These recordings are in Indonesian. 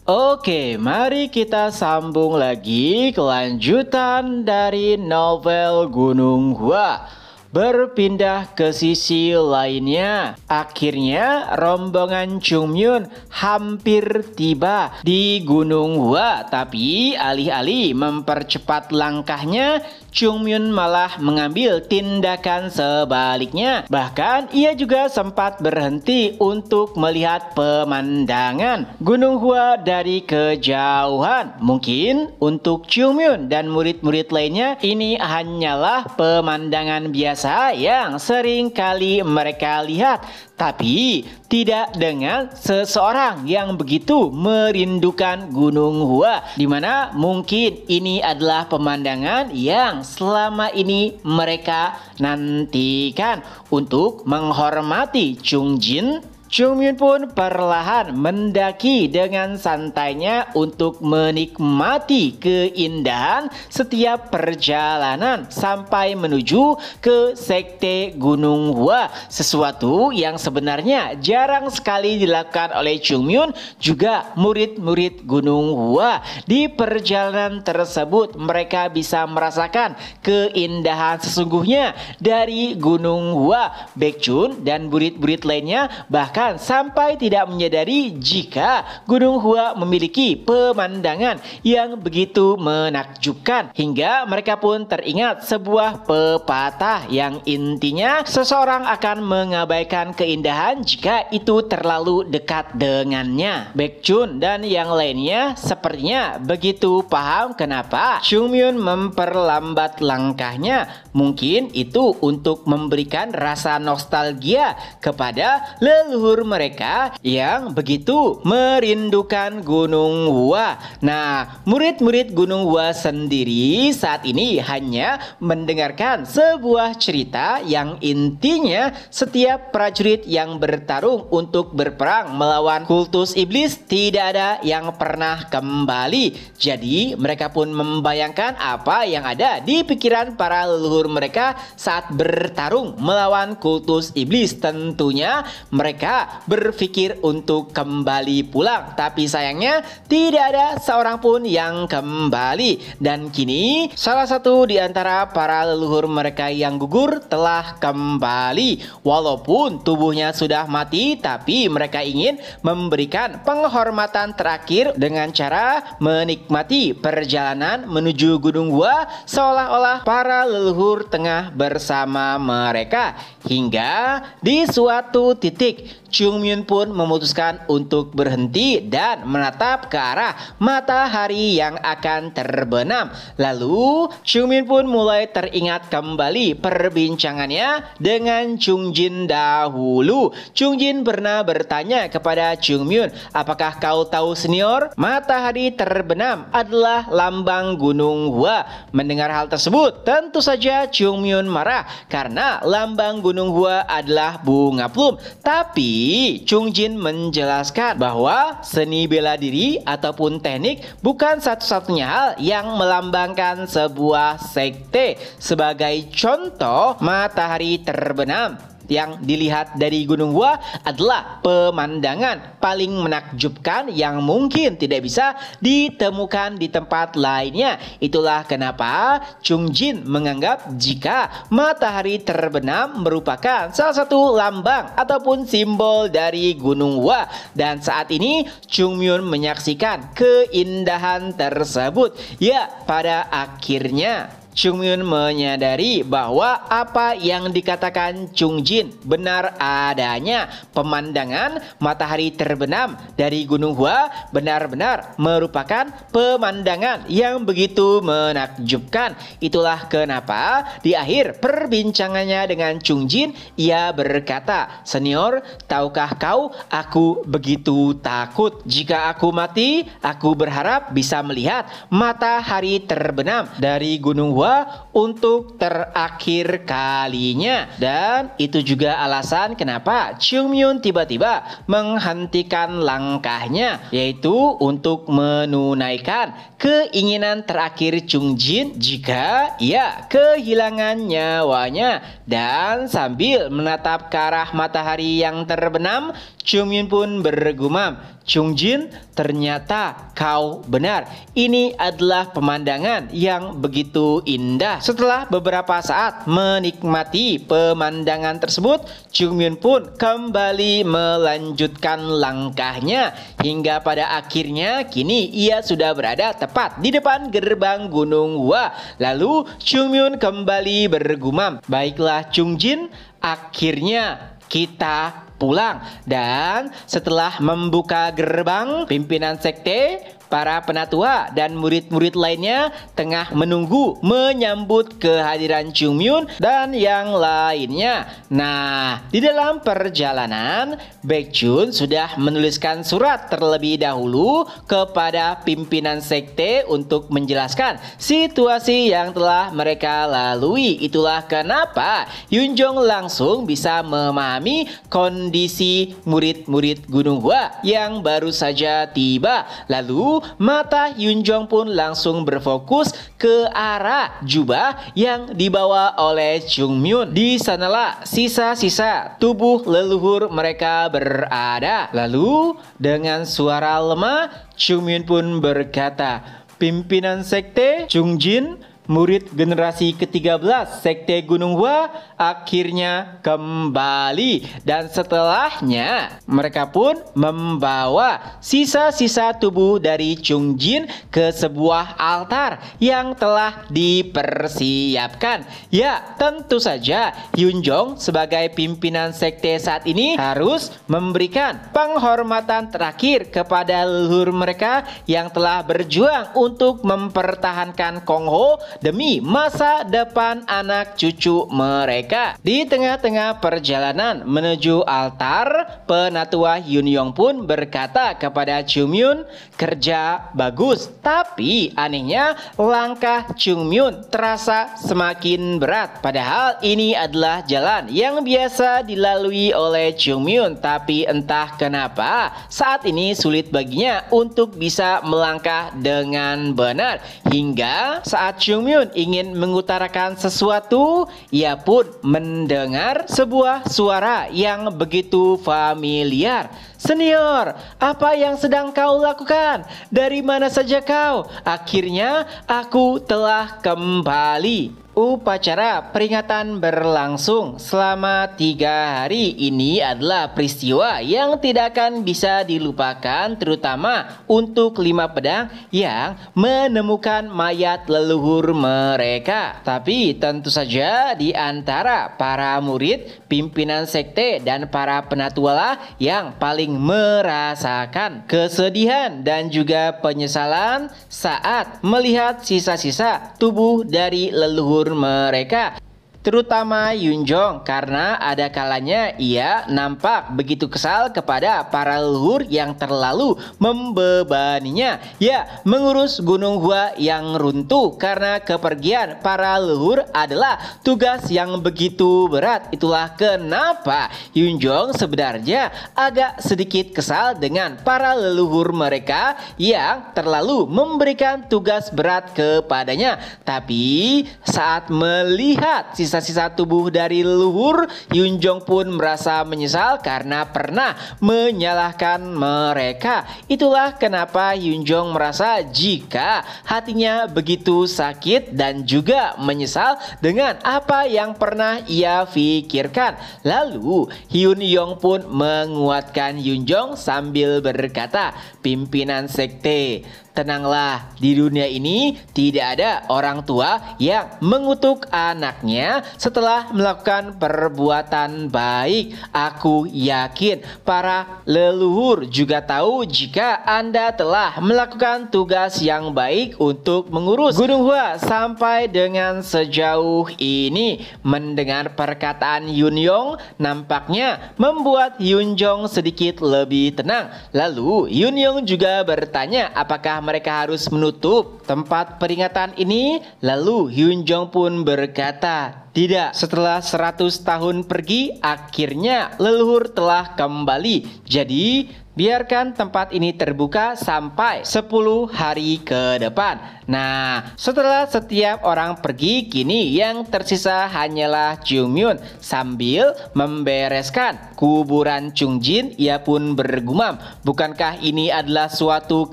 Oke, mari kita sambung lagi kelanjutan dari novel Gunung Hua. Berpindah ke sisi lainnya, akhirnya rombongan Chungmyun hampir tiba di Gunung Hua. Tapi alih-alih mempercepat langkahnya, Chungmyun malah mengambil tindakan sebaliknya. Bahkan ia juga sempat berhenti untuk melihat pemandangan Gunung Hua dari kejauhan. Mungkin untuk Chungmyun dan murid-murid lainnya ini hanyalah pemandangan biasa yang sering kali mereka lihat, tapi tidak dengan seseorang yang begitu merindukan Gunung Hua, di mana mungkin ini adalah pemandangan yang selama ini mereka nantikan. Untuk menghormati Chungjin, Chungmyun pun perlahan mendaki dengan santainya untuk menikmati keindahan setiap perjalanan sampai menuju ke sekte Gunung Hua. Sesuatu yang sebenarnya jarang sekali dilakukan oleh Chungmyun juga murid-murid Gunung Hua. Di perjalanan tersebut mereka bisa merasakan keindahan sesungguhnya dari Gunung Hua. Baekchun dan murid-murid lainnya bahkan sampai tidak menyadari jika Gunung Hua memiliki pemandangan yang begitu menakjubkan, hingga mereka pun teringat sebuah pepatah yang intinya seseorang akan mengabaikan keindahan jika itu terlalu dekat dengannya. Baekchun dan yang lainnya sepertinya begitu paham kenapa Chungmyun memperlambat langkahnya. Mungkin itu untuk memberikan rasa nostalgia kepada leluhur mereka yang begitu merindukan Gunung Hua. Nah, murid-murid Gunung Hua sendiri saat ini hanya mendengarkan sebuah cerita yang intinya setiap prajurit yang bertarung untuk berperang melawan kultus iblis tidak ada yang pernah kembali. Jadi mereka pun membayangkan apa yang ada di pikiran para leluhur mereka saat bertarung melawan kultus iblis. Tentunya mereka berpikir untuk kembali pulang, tapi sayangnya tidak ada seorang pun yang kembali. Dan kini salah satu di antara para leluhur mereka yang gugur telah kembali. Walaupun tubuhnya sudah mati, tapi mereka ingin memberikan penghormatan terakhir dengan cara menikmati perjalanan menuju Gunung Hua seolah-olah para leluhur tengah bersama mereka. Hingga di suatu titik Chungmyun pun memutuskan untuk berhenti dan menatap ke arah matahari yang akan terbenam. Lalu Chungmyun pun mulai teringat kembali perbincangannya dengan Chungjin dahulu. Chungjin pernah bertanya kepada Chungmyun, "Apakah kau tahu senior, matahari terbenam adalah lambang Gunung Hua?" Mendengar hal tersebut, tentu saja Chungmyun marah karena lambang Gunung Hua adalah bunga plum. Tapi Chungjin menjelaskan bahwa seni bela diri ataupun teknik bukan satu-satunya hal yang melambangkan sebuah sekte. Sebagai contoh, matahari terbenam yang dilihat dari Gunung Hua adalah pemandangan paling menakjubkan yang mungkin tidak bisa ditemukan di tempat lainnya. Itulah kenapa Chungjin menganggap jika matahari terbenam merupakan salah satu lambang ataupun simbol dari Gunung Hua. Dan saat ini Chungmyun menyaksikan keindahan tersebut. Ya, pada akhirnya Chungmyun menyadari bahwa apa yang dikatakan Chungjin benar adanya. Pemandangan matahari terbenam dari Gunung Hua benar-benar merupakan pemandangan yang begitu menakjubkan. Itulah kenapa di akhir perbincangannya dengan Chungjin, ia berkata, "Senior, tahukah kau, aku begitu takut. Jika aku mati, aku berharap bisa melihat matahari terbenam dari Gunung Hua untuk terakhir kalinya." Dan itu juga alasan kenapa Chungmyun tiba-tiba menghentikan langkahnya, yaitu untuk menunaikan keinginan terakhir Chungjin jika ia kehilangan nyawanya. Dan sambil menatap ke arah matahari yang terbenam, Chungmyun pun bergumam, Chung Jin, ternyata kau benar. Ini adalah pemandangan yang begitu indah. Setelah beberapa saat menikmati pemandangan tersebut, Chung Myun pun kembali melanjutkan langkahnya hingga pada akhirnya kini ia sudah berada tepat di depan gerbang Gunung Hua. Lalu Chung Myun kembali bergumam, "Baiklah Chung Jin, akhirnya kita pulang." Dan setelah membuka gerbang, pimpinan sekte, para penatua dan murid-murid lainnya tengah menunggu menyambut kehadiran Chung Myun dan yang lainnya. Nah, di dalam perjalanan, Baekhyun sudah menuliskan surat terlebih dahulu kepada pimpinan sekte untuk menjelaskan situasi yang telah mereka lalui. Itulah kenapa Yunjong langsung bisa memahami kondisi murid-murid Gunung Hua yang baru saja tiba. Lalu mata Yunjong pun langsung berfokus ke arah jubah yang dibawa oleh Chung Myun. Di sanalah sisa-sisa tubuh leluhur mereka berada. Lalu dengan suara lemah, Chung Myun pun berkata, "Pimpinan sekte Chung Jin, murid generasi ke-13 Sekte Gunung Hua akhirnya kembali." Dan setelahnya mereka pun membawa sisa-sisa tubuh dari Chung Jin ke sebuah altar yang telah dipersiapkan. Ya, tentu saja Yunjong sebagai pimpinan sekte saat ini harus memberikan penghormatan terakhir kepada leluhur mereka yang telah berjuang untuk mempertahankan Kongho demi masa depan anak cucu mereka. Di tengah-tengah perjalanan menuju altar, penatua Yunyong pun berkata kepada Chung Myun, "Kerja bagus." Tapi anehnya langkah Chung Myun terasa semakin berat. Padahal ini adalah jalan yang biasa dilalui oleh Chung Myun. Tapi entah kenapa saat ini sulit baginya untuk bisa melangkah dengan benar. Hingga saat Chung Myun ingin mengutarakan sesuatu, ia pun mendengar sebuah suara yang begitu familiar. "Senior, apa yang sedang kau lakukan? Dari mana saja kau? Akhirnya aku telah kembali." Upacara peringatan berlangsung selama 3 hari. Ini adalah peristiwa yang tidak akan bisa dilupakan, terutama untuk 5 pedang yang menemukan mayat leluhur mereka. Tapi tentu saja di antara para murid, pimpinan sekte dan para penatua lah yang paling merasakan kesedihan dan juga penyesalan saat melihat sisa-sisa tubuh dari leluhur mereka, terutama Yunjong, karena ada kalanya ia nampak begitu kesal kepada para leluhur yang terlalu membebaninya. Ya, mengurus Gunung Hua yang runtuh karena kepergian para leluhur adalah tugas yang begitu berat. Itulah kenapa Yunjong sebenarnya agak sedikit kesal dengan para leluhur mereka yang terlalu memberikan tugas berat kepadanya. Tapi saat melihat sisa-sisa tubuh dari leluhur, Yunjong pun merasa menyesal karena pernah menyalahkan mereka. Itulah kenapa Yunjong merasa jika hatinya begitu sakit dan juga menyesal dengan apa yang pernah ia pikirkan. Lalu Hyun Yong pun menguatkan Yunjong sambil berkata, "Pimpinan sekte, tenanglah, di dunia ini tidak ada orang tua yang mengutuk anaknya setelah melakukan perbuatan baik. Aku yakin para leluhur juga tahu jika Anda telah melakukan tugas yang baik untuk mengurus Gunung Hua sampai dengan sejauh ini." Mendengar perkataan Yunyong nampaknya membuat Yunjong sedikit lebih tenang. Lalu Yunyong juga bertanya apakah mereka harus menutup tempat peringatan ini. Lalu Yunjong pun berkata, "Tidak, setelah 100 tahun pergi, akhirnya leluhur telah kembali. Jadi biarkan tempat ini terbuka sampai 10 hari ke depan. Nah, setelah setiap orang pergi, kini yang tersisa hanyalah Chungmyun. Sambil membereskan kuburan Chungjin, ia pun bergumam, bukankah ini adalah suatu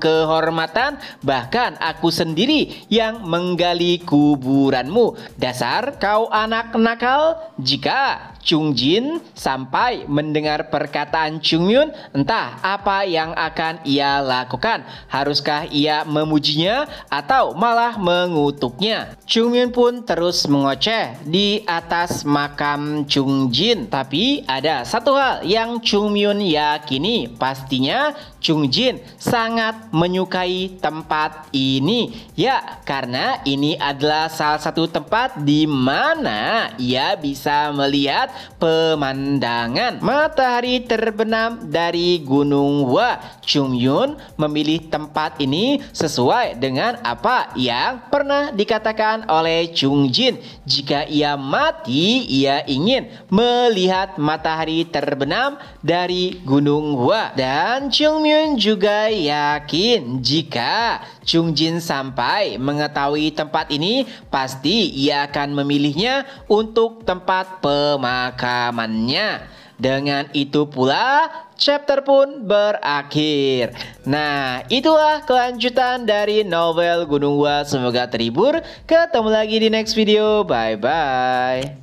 kehormatan? Bahkan aku sendiri yang menggali kuburanmu. Dasar kau anak nakal. Jika Chungjin sampai mendengar perkataan Chungmyun, entah apa yang akan ia lakukan. Haruskah ia memujinya atau malah mengutuknya? Chungmyun pun terus mengoceh di atas makam Chungjin. Tapi ada satu hal yang Chungmyun yakini, pastinya Chungjin sangat menyukai tempat ini. Ya, karena ini adalah salah satu tempat di mana ia bisa melihat pemandangan matahari terbenam dari Gunung Hua. Chungmyun memilih tempat ini sesuai dengan apa yang pernah dikatakan oleh Chungjin. Jika ia mati, ia ingin melihat matahari terbenam dari Gunung Hua. Dan Chungmyun juga yakin jika Chungjin sampai mengetahui tempat ini, pasti ia akan memilihnya untuk tempat pemakamannya. Dengan itu pula chapter pun berakhir. Nah, itulah kelanjutan dari novel Gunung Hua. Semoga terhibur. Ketemu lagi di next video. Bye bye.